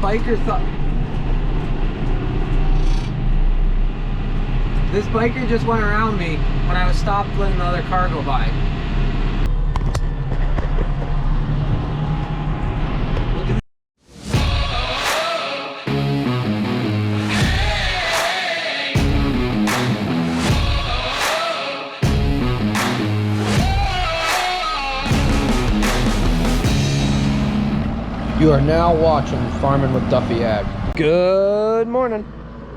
biker just went around me when I was stopped letting the other car go by. You are now watching Farming with Duffy Ag. Good morning.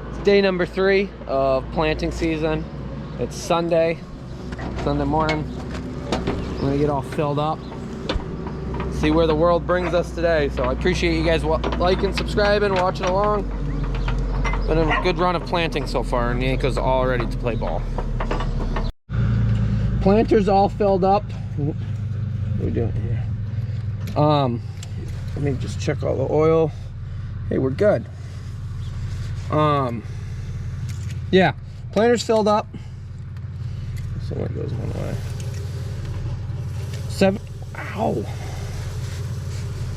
It's day number 3 of planting season. It's Sunday morning. I'm gonna get all filled up, see where the world brings us today. So I appreciate you guys liking, subscribing, watching along. Been a good run of planting so far, and Yanko's all ready to play ball. Planters all filled up. What are we doing here? Let me just check all the oil. Hey, we're good. Yeah, planter's filled up. This only goes one way. 7. Ow. What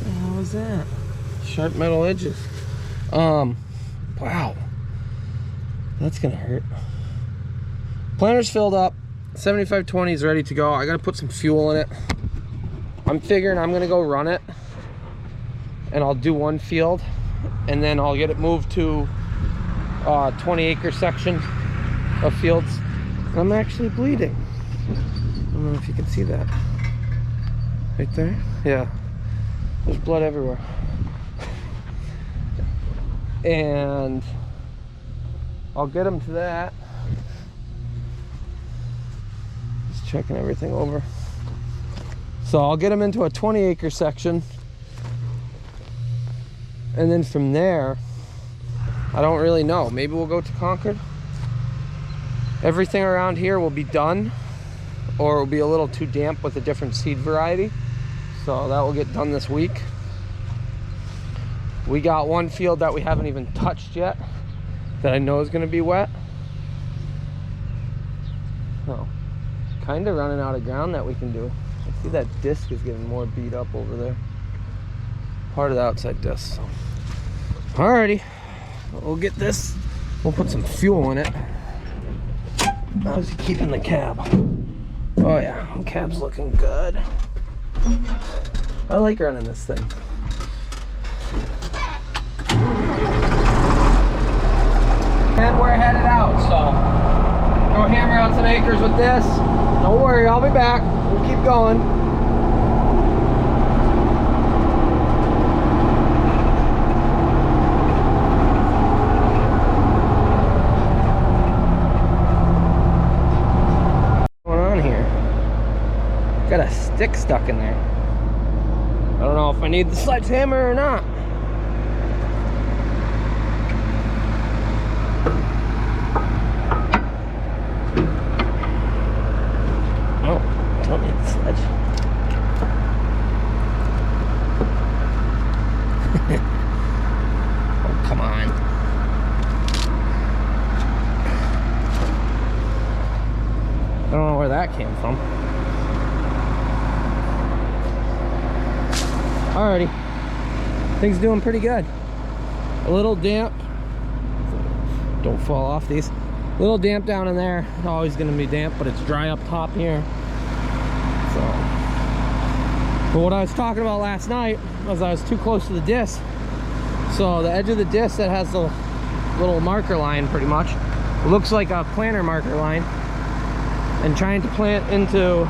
the hell was that? Sharp metal edges. Wow. That's gonna hurt. Planter's filled up. 7520 is ready to go. I gotta put some fuel in it. I'm figuring I'm gonna go run it, and I'll do one field, and then I'll get it moved to a 20-acre section of fields. I'm actually bleeding. I don't know if you can see that. Right there? Yeah. There's blood everywhere. And I'll get them to that. Just checking everything over. So I'll get them into a 20-acre section. And then from there, I don't really know. Maybe we'll go to Concord. Everything around here will be done, or it will be a little too damp with a different seed variety. So that will get done this week. We got one field that we haven't even touched yet that I know is going to be wet. So, kind of running out of ground that we can do. I see that disc is getting more beat up over there. Part of the outside disc. So. Alrighty, we'll get this. We'll put some fuel in it. How's he keeping the cab? Oh yeah, the cab's looking good. I like running this thing. And we're headed out, so go hammer out some acres with this. Don't worry, I'll be back. We'll keep going. Got a stick stuck in there. I don't know if I need the sledgehammer or not. Oh, don't need the sledge. Oh, come on. I don't know where that came from. Alrighty, things doing pretty good. A little damp. Don't fall off these. A little damp down in there. Always gonna be damp, but it's dry up top here. So, but what I was talking about last night was I was too close to the disc. So the edge of the disc that has the little marker line, pretty much, looks like a planter marker line. And trying to plant into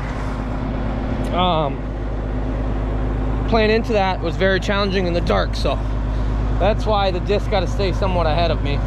that was very challenging in the dark, so that's why the disc got to stay somewhat ahead of me.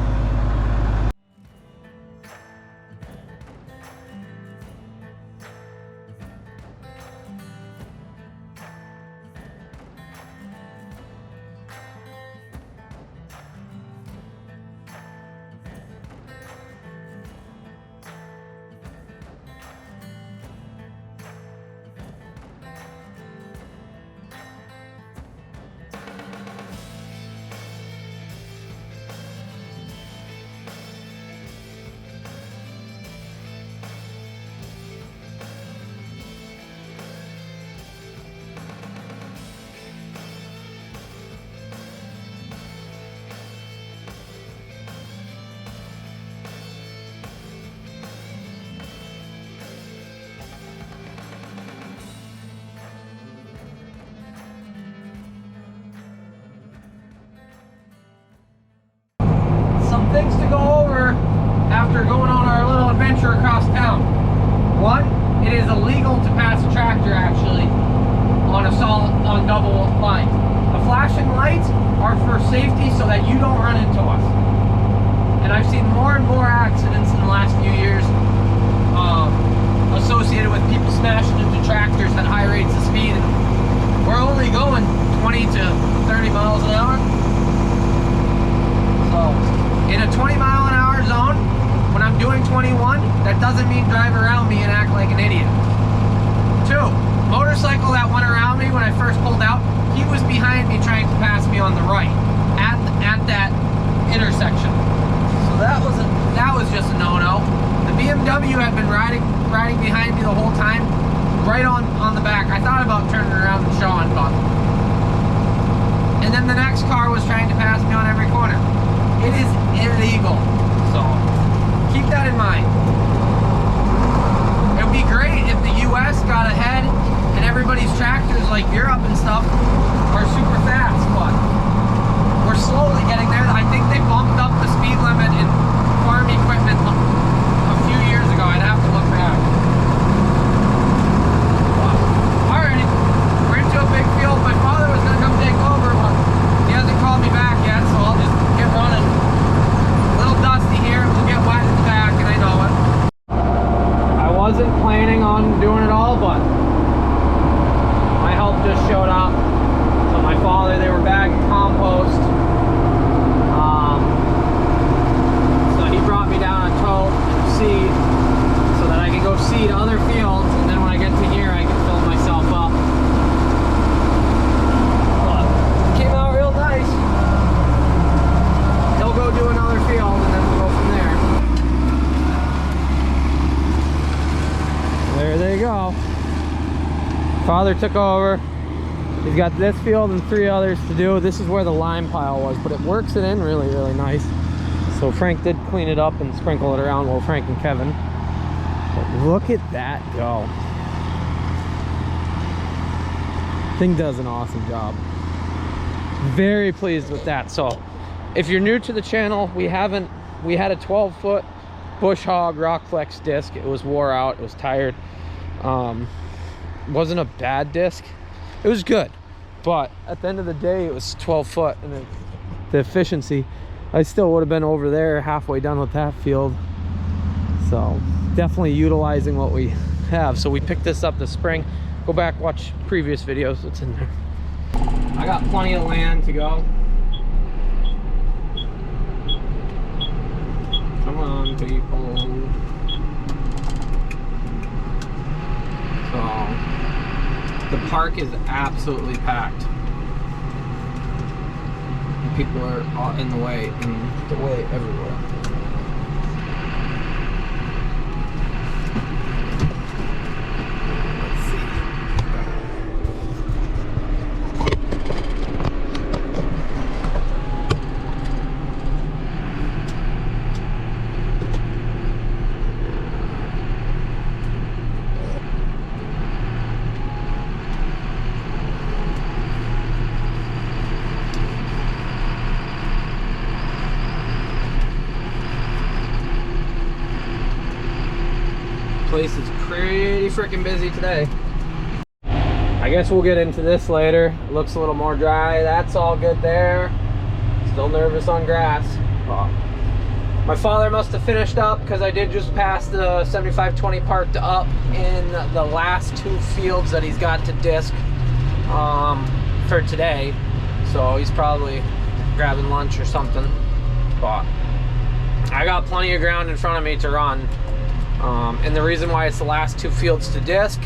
on double lines. The flashing lights are for safety so that you don't run into us. And I've seen more and more accidents in the last few years associated with people smashing into tractors at high rates of speed. And we're only going 20 to 30 miles an hour. So in a 20 mile an hour zone, when I'm doing 21, that doesn't mean drive around me and act like an idiot. 2, motorcycle that went around me when I first pulled out, he was behind me trying to pass me on the right at that intersection. So that was just a no-no. The BMW had been riding behind me the whole time, right on the back. I thought about turning around and showing, but and then the next car was trying to pass me on every corner. It is illegal, so keep that in mind. It would be great if the US got ahead and everybody's tractors like Europe and stuff are super fast, but we're slowly getting there. I think they bumped up the speed limit in farm equipment a few years ago. I'd have to look back. Alrighty, we're into a big field. My father was gonna come take over, but he hasn't called me back yet, so I'll just get running. A little dusty here, we'll get wet in the back, and I know it. I wasn't planning on doing it all, but my help just showed up. So my father, they were bagging compost. So he brought me down a tote and seed so that I can go seed other fields, and then when I get to here, I can fill myself up. But it came out real nice. He'll go do another field, and then we'll go from there. There they go. Father took over. He's got this field and 3 others to do. This is where the lime pile was, but it works it in really, really nice. So Frank did clean it up and sprinkle it around, well, Frank and Kevin. But look at that go. Thing does an awesome job. Very pleased with that. So if you're new to the channel, we had a 12-foot Bush Hog Rockflex disc. It was wore out, it was tired. Wasn't a bad disc. It was good, but at the end of the day, it was 12 foot, and the efficiency, I still would have been over there halfway done with that field. So definitely utilizing what we have. So we picked this up this spring. Go back, watch previous videos. It's in there. I got plenty of land to go. Come on, people. So the park is absolutely packed. People are in the way everywhere. Let's see. Place is pretty freaking busy today. I guess we'll get into this later. It looks a little more dry. That's all good there. Still nervous on grass. Oh. My father must have finished up because I did just pass the 7520 parked up in the last 2 fields that he's got to disc for today. So he's probably grabbing lunch or something. But I got plenty of ground in front of me to run. And the reason why it's the last 2 fields to disc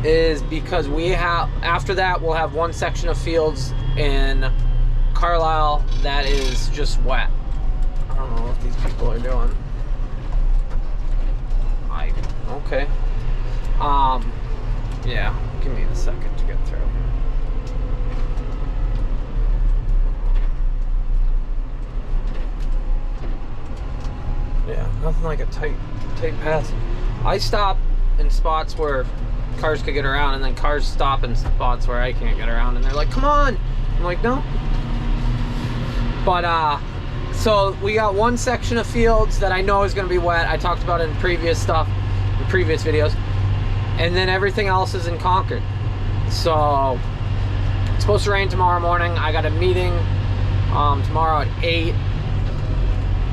is because we have, after that, we'll have 1 section of fields in Carlisle that is just wet. I don't know what these people are doing. Okay. Yeah, give me a second to get through. Yeah, nothing like a tight pass. I stop in spots where cars could get around, and then cars stop in spots where I can't get around, and they're like, come on. I'm like, no. But so we got 1 section of fields that I know is going to be wet. I talked about it in previous videos, and then everything else is in Concord. So supposed to rain tomorrow morning. I got a meeting tomorrow at 8.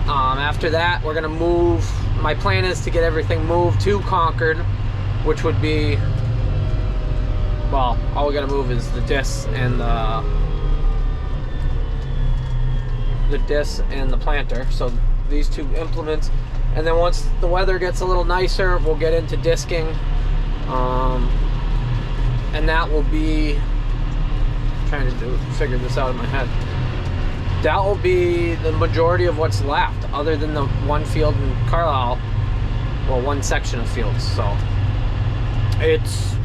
After that, we're gonna move. My plan is to get everything moved to Concord, which would be, well, all we gotta move is the discs and the planter. So these two implements, and then once the weather gets a little nicer, we'll get into disking, and that will be, I'm trying to figure this out in my head. That will be the majority of what's left, other than the one field in Carlisle, well, one section of fields. So it's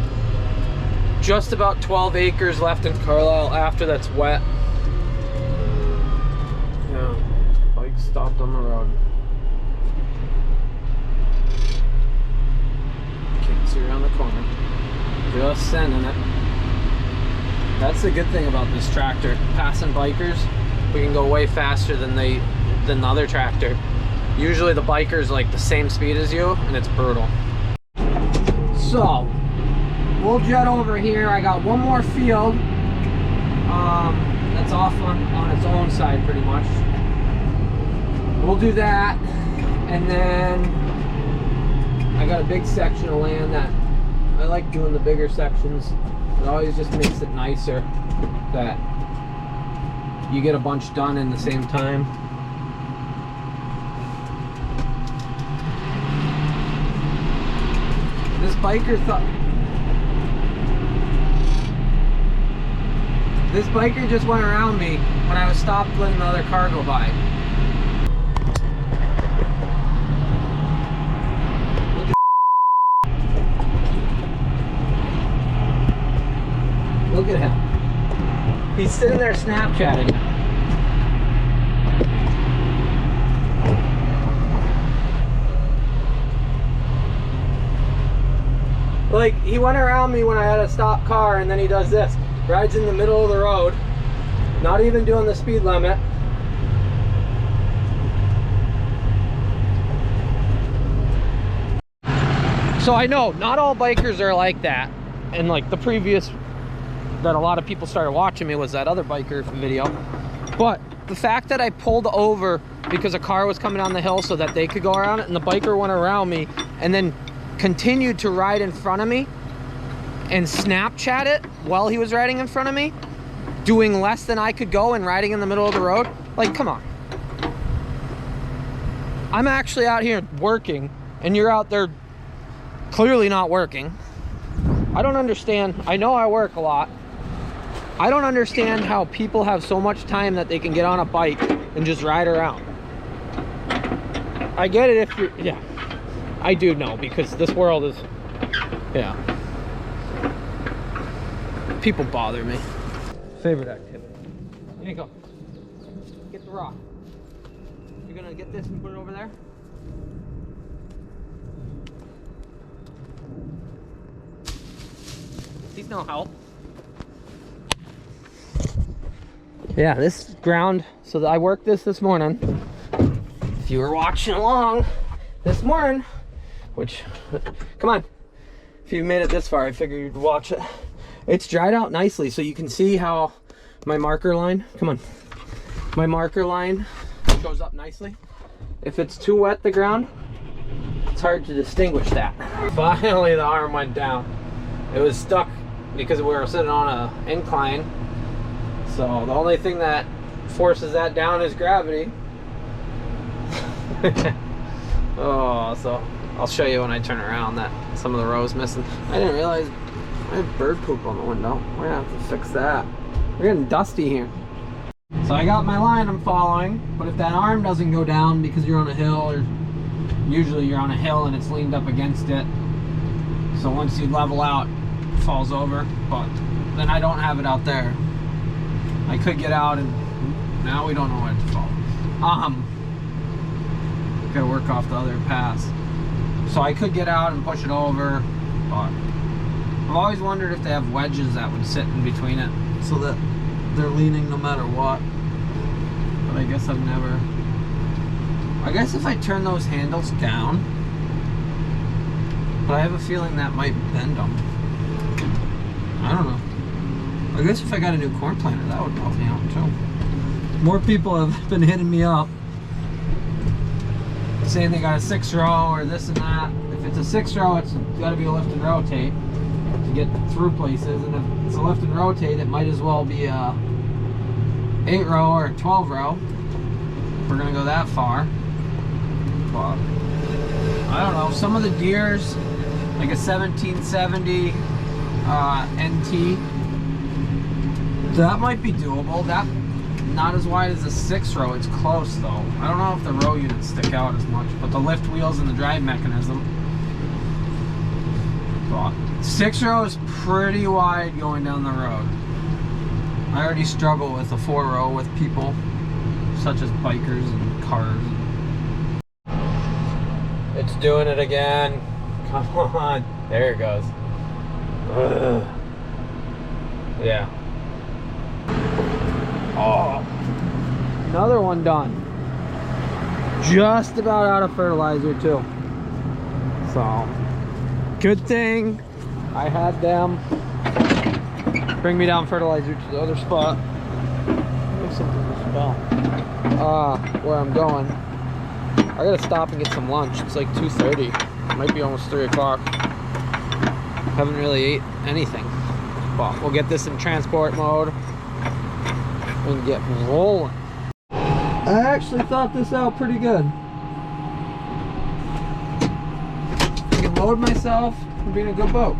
just about 12 acres left in Carlisle after that's wet. Yeah, bike stopped on the road. Can't see around the corner. Just sending it. That's the good thing about this tractor. Passing bikers, we can go way faster than the other tractor. Usually the biker's like the same speed as you, and it's brutal. So we'll jet over here. I got one more field that's off on its own side pretty much. We'll do that, and then I got a big section of land that I like doing the bigger sections. It always just makes it nicer that you get a bunch done in the same time. This biker just went around me when I was stopped letting the other car go by. Look at him. He's sitting there Snapchatting. Like, he went around me when I had a stopped car, and then he does this. Rides in the middle of the road, not even doing the speed limit. So I know not all bikers are like that, and like the previous that a lot of people started watching me was that other biker video. But the fact that I pulled over because a car was coming down the hill so that they could go around it, and the biker went around me and then continued to ride in front of me and Snapchat it while he was riding in front of me, doing less than I could go and riding in the middle of the road. Like, come on. I'm actually out here working and you're out there clearly not working. I don't understand. I know I work a lot. I don't understand how people have so much time that they can get on a bike and just ride around. I get it if you're, yeah, I do know, because this world is, yeah. People bother me. Favorite activity. Here you go. Get the rock. You're gonna get this and put it over there? He's no help. Yeah, this ground, so I worked this morning. If you were watching along this morning, which, come on, if you made it this far, I figured you'd watch it. It's dried out nicely, so you can see how my marker line, come on, my marker line goes up nicely. If it's too wet, the ground, it's hard to distinguish that. Finally, the arm went down. It was stuck because we were sitting on an incline. So the only thing that forces that down is gravity. Oh, so I'll show you when I turn around that some of the rows missing. I didn't realize I have bird poop on the window. We're gonna have to fix that. We're getting dusty here. So I got my line I'm following, but if that arm doesn't go down because you're on a hill, or usually you're on a hill and it's leaned up against it, so once you level out, it falls over. But then I don't have it out there. I could get out, and now we don't know where to fall. Gotta work off the other pass. So I could get out and push it over, but I've always wondered if they have wedges that would sit in between it so that they're leaning no matter what. But I guess I've never. I guess if I turn those handles down, but I have a feeling that might bend them. I don't know. I guess if I got a new corn planter, that would help me out too. More people have been hitting me up saying they got a 6-row or this and that. If it's a 6-row, it's got to be a lift and rotate to get through places, and if it's a lift and rotate, it might as well be a 8-row or a 12-row. We're gonna go that far. But I don't know. Some of the Deeres, like a 1770 NT, that might be doable. That not as wide as a 6-row. It's close though. I don't know if the row units stick out as much, but the lift wheels and the drive mechanism. But 6-row is pretty wide going down the road. I already struggle with a 4-row with people such as bikers and cars. It's doing it again. Come on. There it goes. Ugh. Yeah. Oh. Another one done. Just about out of fertilizer too. So, good thing I had them bring me down fertilizer to the other spot. There's something to spell. Where I'm going. I gotta stop and get some lunch. It's like 2:30. It might be almost 3 o'clock. Haven't really ate anything. But we'll get this in transport mode and get rolling. I actually thought this out pretty good. I can load myself and be in a good boat.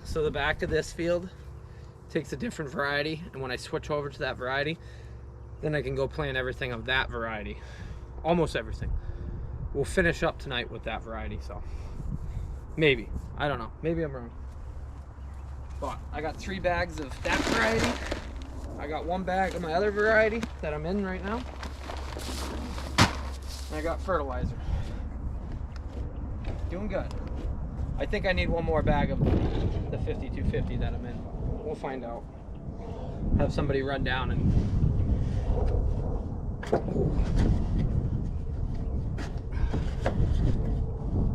So the back of this field takes a different variety, and when I switch over to that variety, then I can go plant everything of that variety. Almost everything. We'll finish up tonight with that variety, so maybe. I don't know. Maybe I'm wrong. But I got 3 bags of that variety. I got 1 bag of my other variety that I'm in right now. And I got fertilizer. Doing good. I think I need 1 more bag of the 5250 that I'm in. We'll find out. Have somebody run down and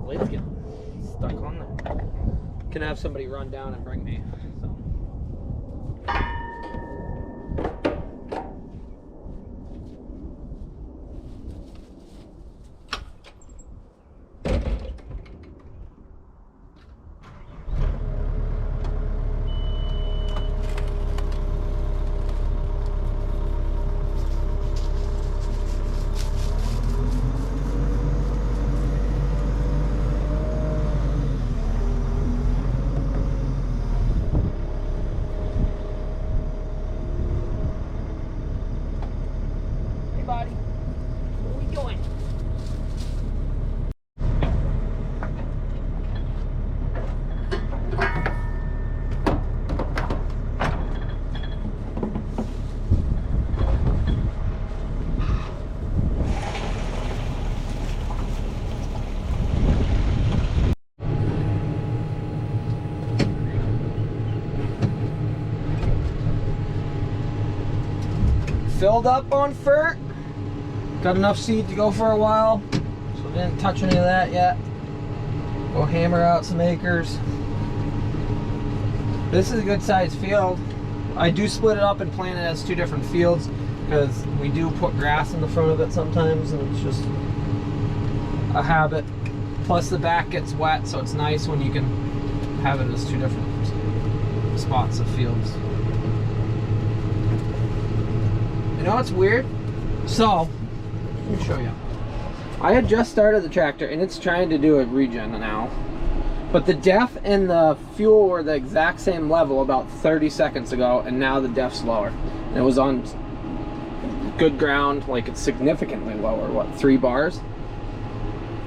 lights get stuck on there. Can have somebody run down and bring me. So. Filled up on fert. Got enough seed to go for a while, so didn't touch any of that yet. Go hammer out some acres. This is a good sized field. I do split it up and plant it as 2 different fields because we do put grass in the front of it sometimes, and it's just a habit. Plus the back gets wet, so it's nice when you can have it as 2 different spots of fields. You know what's weird? So, let me show you. I had just started the tractor and it's trying to do a regen now. But the def and the fuel were the exact same level about 30 seconds ago, and now the def's lower. And it was on good ground, like it's significantly lower. What, 3 bars?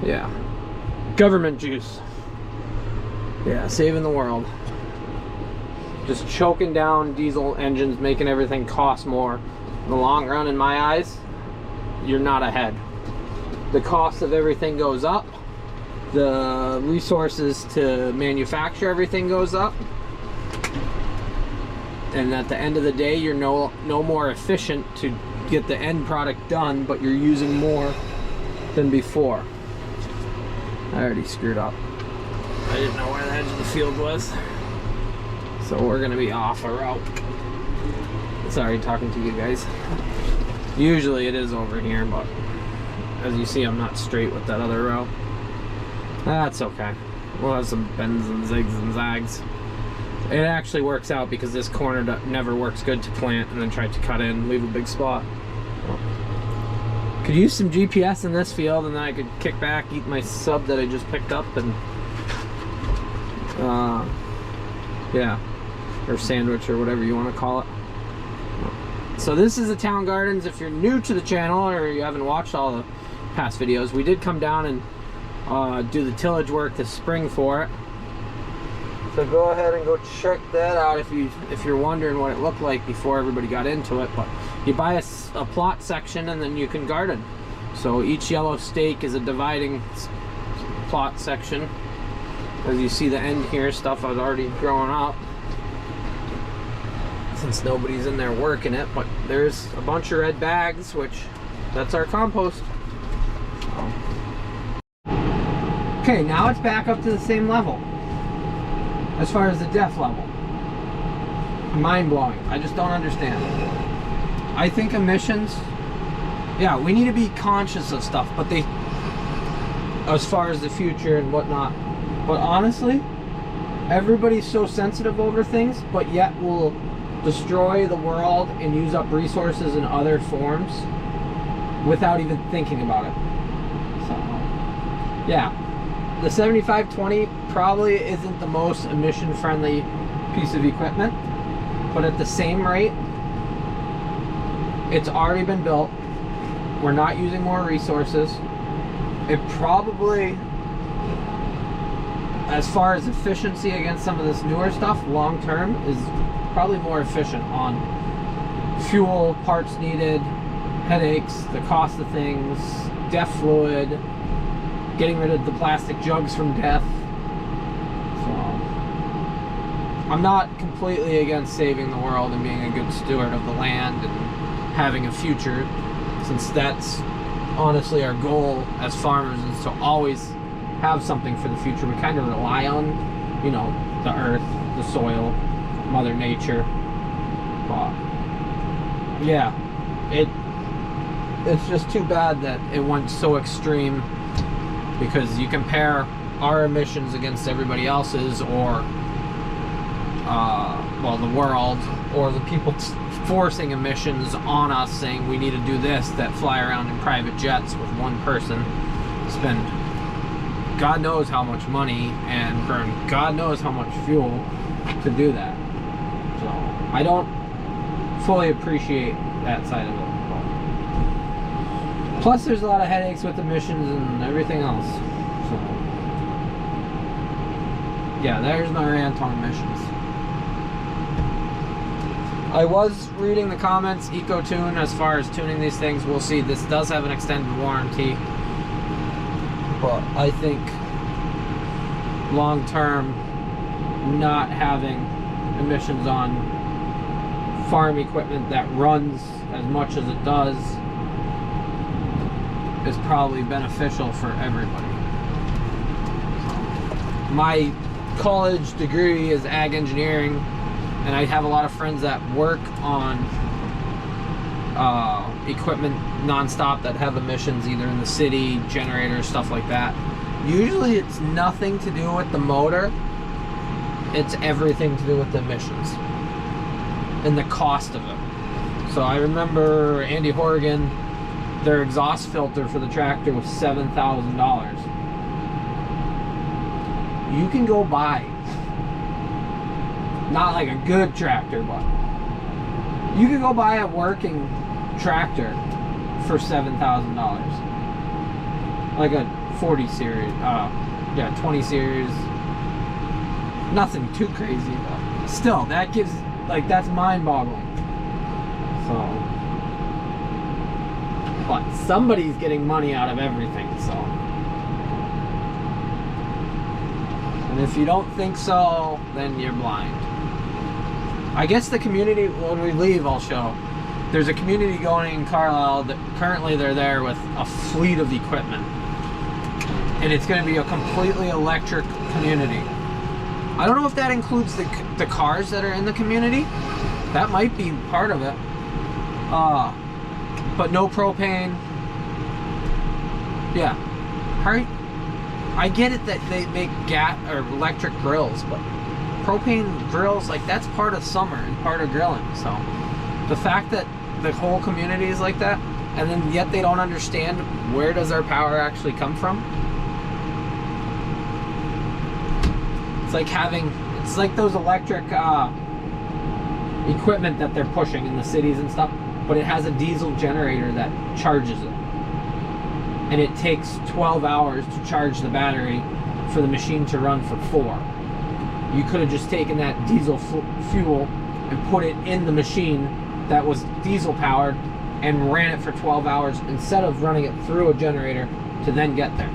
Yeah. Government juice. Yeah, saving the world. Just choking down diesel engines, making everything cost more. In the long run, in my eyes, you're not ahead. The cost of everything goes up. The resources to manufacture everything goes up. And at the end of the day, you're no more efficient to get the end product done, but you're using more than before. I already screwed up. I didn't know where the edge of the field was. So we're gonna be off a route. Sorry, talking to you guys. Usually it is over here, but as you see, I'm not straight with that other row. That's okay. We'll have some bends and zigs and zags. It actually works out because this corner never works good to plant and then try to cut in, leave a big spot. Could use some GPS in this field, and then I could kick back, eat my sub that I just picked up, and yeah, or sandwich or whatever you want to call it. So this is the Town Gardens. If you're new to the channel or you haven't watched all the past videos, we did come down and do the tillage work this spring for it. So go ahead and go check that out if you're wondering what it looked like before everybody got into it. But you buy a plot section and then you can garden. So each yellow stake is a dividing plot section. As you see the end here, stuff was already growing up since nobody's in there working it. But there's a bunch of red bags, which that's our compost. Okay, now it's back up to the same level. As far as the depth level, mind-blowing. I just don't understand. I think emissions, yeah, we need to be conscious of stuff, but they, as far as the future and whatnot, but honestly, everybody's so sensitive over things, but yet will destroy the world and use up resources in other forms without even thinking about it. So, yeah. The 7520 probably isn't the most emission-friendly piece of equipment, but at the same rate, it's already been built. We're not using more resources. It probably, as far as efficiency against some of this newer stuff, long-term, is probably more efficient on fuel, parts needed, headaches, the cost of things, DEF fluid, getting rid of the plastic jugs from death. So I'm not completely against saving the world and being a good steward of the land and having a future, since that's honestly our goal as farmers, is to always have something for the future. We kind of rely on, you know, the earth, the soil, Mother Nature. But yeah, it's just too bad that it went so extreme, because you compare our emissions against everybody else's, or well, the world, or the people forcing emissions on us, saying we need to do this, that fly around in private jets with one person, spend God knows how much money and burn God knows how much fuel to do that. So I don't fully appreciate that side of it. Plus, there's a lot of headaches with emissions and everything else. So, yeah, there's my rant on emissions. I was reading the comments, EcoTune, as far as tuning these things. We'll see. This does have an extended warranty, but I think long term, not having emissions on farm equipment that runs as much as it does is probably beneficial for everybody. My college degree is ag engineering, and I have a lot of friends that work on equipment nonstop that have emissions either in the city, generators, stuff like that. Usually it's nothing to do with the motor, it's everything to do with the emissions and the cost of it. So I remember Andy Horrigan, their exhaust filter for the tractor was $7,000. You can go buy, not like a good tractor, but you can go buy a working tractor for $7,000. Like a 40 series, yeah, 20 series. Nothing too crazy, but still, that gives, like, that's mind-boggling. So, but somebody's getting money out of everything, so. And if you don't think so, then you're blind. I guess the community, when we leave, I'll show. There's a community going in Carlisle that currently they're there with a fleet of equipment. And it's going to be a completely electric community. I don't know if that includes the cars that are in the community. That might be part of it. But no propane. Yeah. I get it that they make gas or electric grills, but propane grills, like, that's part of summer and part of grilling. So the fact that the whole community is like that, and then yet they don't understand where does our power actually come from. It's like those electric equipment that they're pushing in the cities and stuff, but it has a diesel generator that charges it. And it takes 12 hours to charge the battery for the machine to run for 4. You could have just taken that diesel fuel and put it in the machine that was diesel powered and ran it for 12 hours instead of running it through a generator to then get there.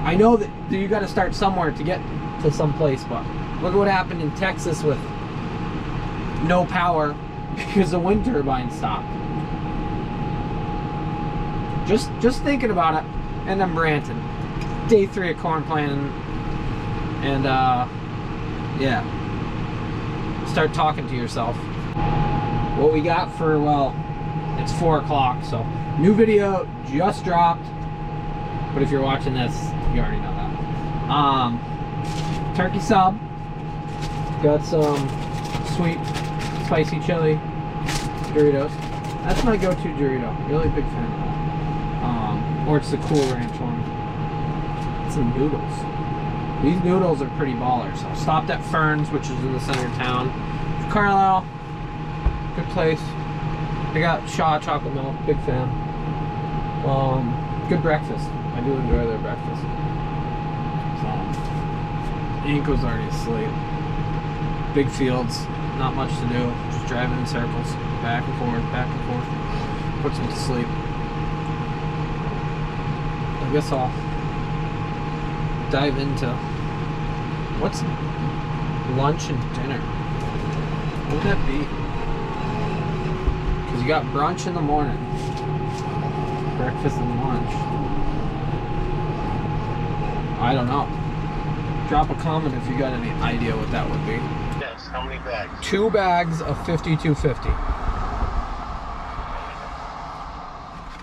I know that you got to start somewhere to get to some place, but look at what happened in Texas with no power because the wind turbine stopped. Just thinking about it, and I'm ranting. Day 3 of corn planting, and yeah, start talking to yourself. What we got for, well, it's 4 o'clock, so new video just dropped. But if you're watching this, you already know that. Turkey sub. Got some sweet, spicy chili Doritos. That's my go-to Dorito. Really big fan of that. Or it's the Cool Ranch one. Some noodles. These noodles are pretty ballers. So stopped at Fern's, which is in the center of town. Carlisle, good place. They got Shaw chocolate milk, big fan. Good breakfast. I do enjoy their breakfast. So, Ink was already asleep. Big fields, not much to do. Just driving in circles, back and forth, back and forth. Puts them to sleep. I guess I'll dive into what's lunch and dinner. What would that be? Because you got brunch in the morning, breakfast and lunch. I don't know. Drop a comment if you got any idea what that would be. Yes, how many bags? 2 bags of 5250.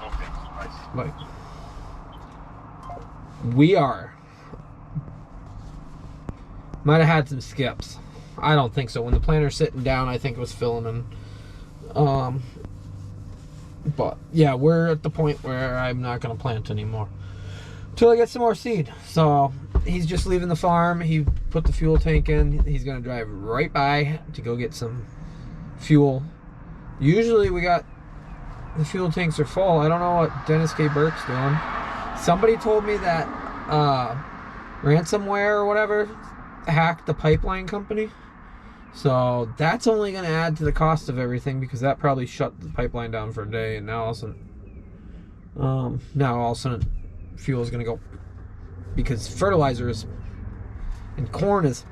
Okay, nice. Like, we are. Might have had some skips. I don't think so. When the planter's sitting down, I think it was filling in. But yeah, we're at the point where I'm not gonna plant anymore till I get some more seed. So he's just leaving the farm. He put the fuel tank in. He's gonna drive right by to go get some fuel. Usually we got the fuel tanks are full. I don't know what Dennis K. Burke's doing. Somebody told me that ransomware or whatever hacked the pipeline company. So that's only going to add to the cost of everything because that probably shut the pipeline down for a day, and now all of a sudden fuel is going to go because fertilizer is and corn is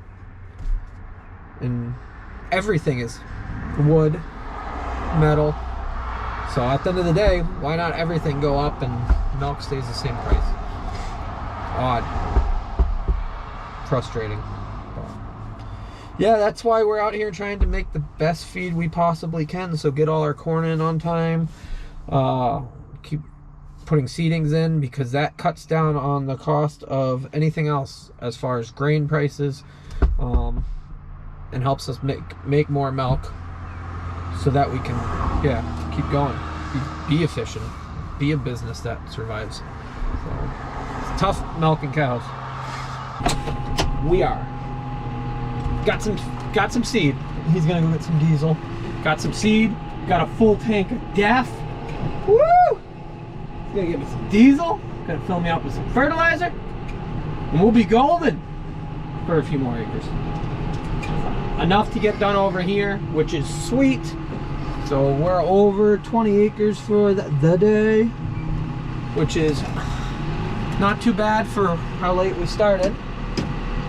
and everything is wood, metal. So at the end of the day, why not everything go up and milk stays the same price? Odd. Frustrating. Yeah, that's why we're out here trying to make the best feed we possibly can. So get all our corn in on time. Keep putting seedings in because that cuts down on the cost of anything else as far as grain prices, and helps us make more milk so that we can, yeah, keep going, be efficient, be a business that survives. So it's tough milking cows. We are. Got some seed. He's gonna go get some diesel. Got some seed. Got a full tank of DEF. Woo! He's gonna get me some diesel. Gonna fill me up with some fertilizer, and we'll be golden for a few more acres. Enough to get done over here, which is sweet. So we're over 20 acres for the day, which is not too bad for how late we started.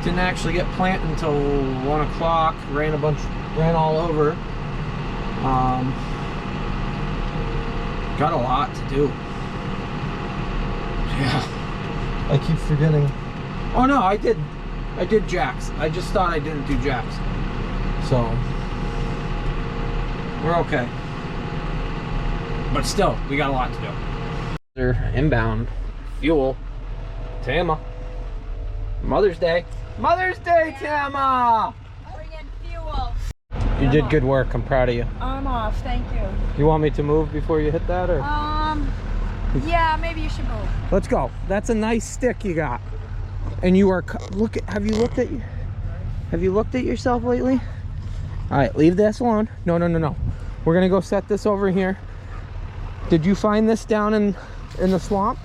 Didn't actually get planted until 1 o'clock. Ran a bunch ran all over. Got a lot to do. Yeah, I keep forgetting. Oh no, I did jacks. I just thought I didn't do jacks. So we're okay. But still, we got a lot to do. They're inbound fuel. Tama. Mother's Day. Mother's Day, Tama! Bring in fuel. You did good work. I'm proud of you. I'm off, thank you. You want me to move before you hit that, or? Yeah, maybe you should move. Let's go. That's a nice stick you got. And you are have you looked at yourself lately? All right, leave this alone. No. We're gonna go set this over here. Did you find this down in the swamp?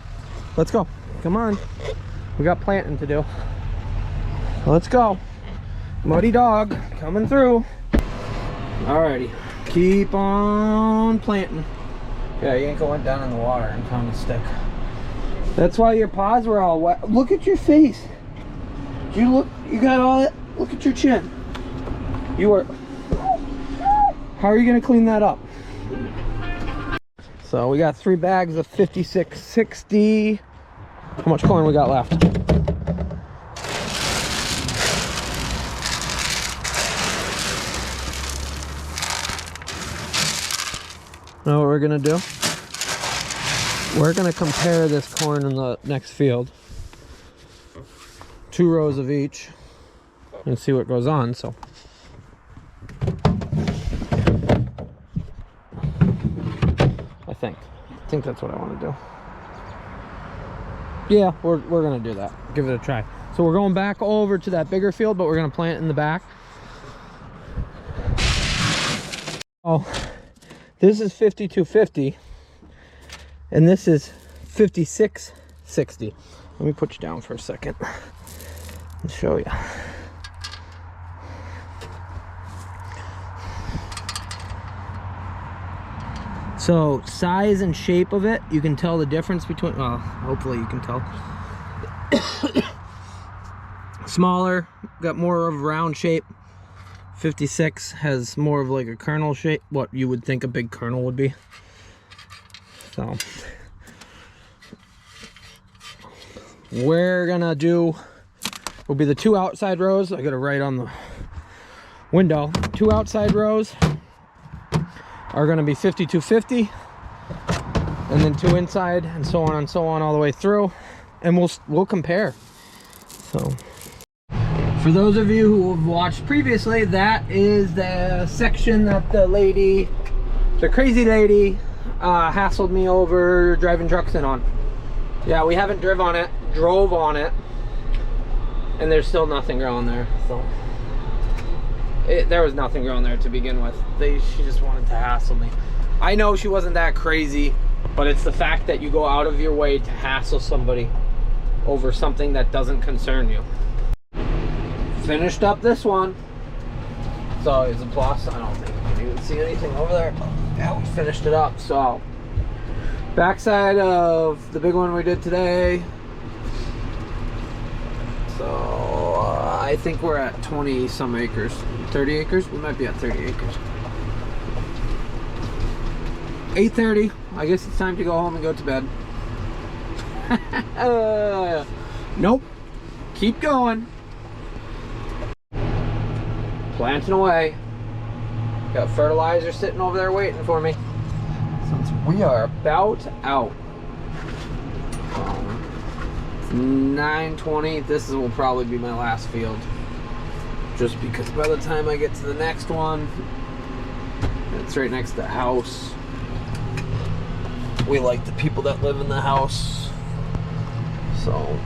Let's go. Come on. We got planting to do. Let's go. Muddy dog coming through. Alrighty. Keep on planting. Yeah, you ain't going down in the water and found a stick. That's why your paws were all wet. Look at your face. You look, you got all that. Look at your chin. You are. How are you gonna clean that up? So we got 3 bags of 5660. How much corn we got left? Know what we're gonna do? We're gonna compare this corn in the next field. 2 rows of each and see what goes on. So I think that's what I want to do. Yeah, we're gonna do that. Give it a try. So we're going back over to that bigger field, but we're gonna plant in the back. Oh, this is 5250 and this is 5660. Let me put you down for a second and show you. So size and shape of it, you can tell the difference between, well, hopefully you can tell. Smaller, got more of a round shape. 56 has more of like a kernel shape, what you would think a big kernel would be. So we're gonna do, will be the 2 outside rows. I got it right on the window. 2 outside rows are going to be 5250, and then 2 inside, and so on all the way through, and we'll compare. So for those of you who have watched previously, that is the section that the crazy lady hassled me over driving trucks in on. Yeah, we haven't drove on it, and there's still nothing growing there. So there was nothing growing there to begin with. She just wanted to hassle me. I know she wasn't that crazy, but it's the fact that you go out of your way to hassle somebody over something that doesn't concern you. Finished up this one. So it's a plus. I don't think you can even see anything over there. Yeah, we finished it up. So backside of the big one we did today. So I think we're at 20 some acres. 30 acres? We might be at 30 acres. 8:30. I guess it's time to go home and go to bed. Nope. Keep going. Planting away. Got fertilizer sitting over there waiting for me. Since we are about out. 9:20. This will probably be my last field. Just because by the time I get to the next one, it's right next to the house. We like the people that live in the house. So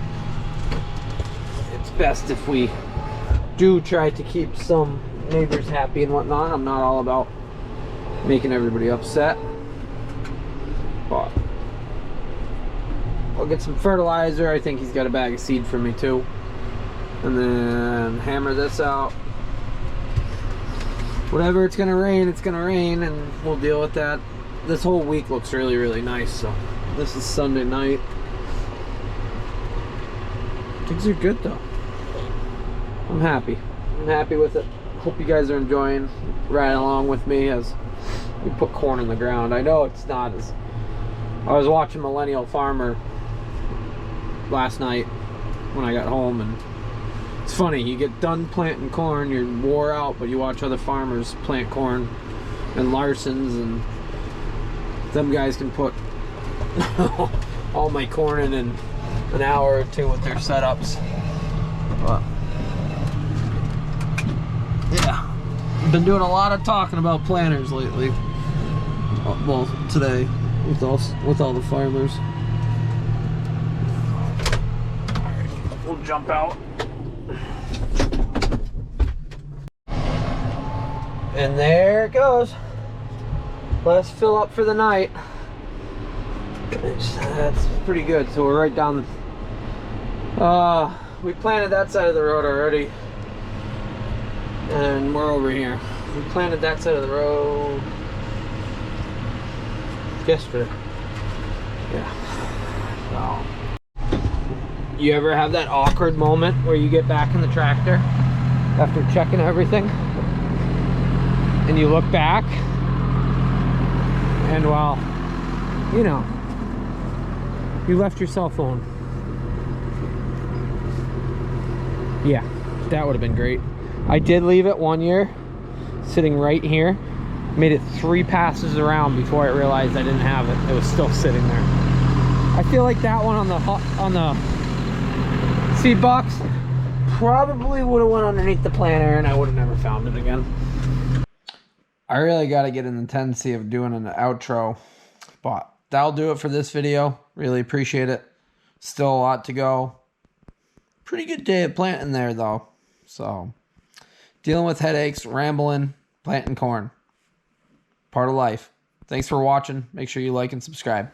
it's best if we do try to keep some neighbors happy and whatnot. I'm not all about making everybody upset, but I'll get some fertilizer. I think he's got a bag of seed for me too, and then hammer this out. Whatever, it's gonna rain, and we'll deal with that. This whole week looks really, really nice. So this is Sunday night. Things are good though. I'm happy with it. Hope you guys are enjoying riding along with me as we put corn in the ground. I know it's not as... I was watching Millennial Farmer last night when I got home, and it's funny, you get done planting corn, you're wore out, but you watch other farmers plant corn, and Larson's, and them guys can put all my corn in an hour or two with their setups. But yeah, I've been doing a lot of talking about planters lately. Well, today with all the farmers. All right, we'll jump out. And there it goes. Let's fill up for the night. That's pretty good. So we're right down the... we planted that side of the road already. And we're over here. We planted that side of the road yesterday. Yeah. So, you ever have that awkward moment where you get back in the tractor after checking everything and you look back and, well, you know, you left your cell phone? Yeah, that would have been great. I did leave it one year sitting right here. Made it 3 passes around before I realized I didn't have it. It was still sitting there. I feel like that one on the seed box probably would have went underneath the planter and I would have never found it again. I really got to get in the tendency of doing an outro, but that'll do it for this video. Really appreciate it. Still a lot to go. Pretty good day of planting there though. So, dealing with headaches, rambling, planting corn. Part of life. Thanks for watching. Make sure you like and subscribe.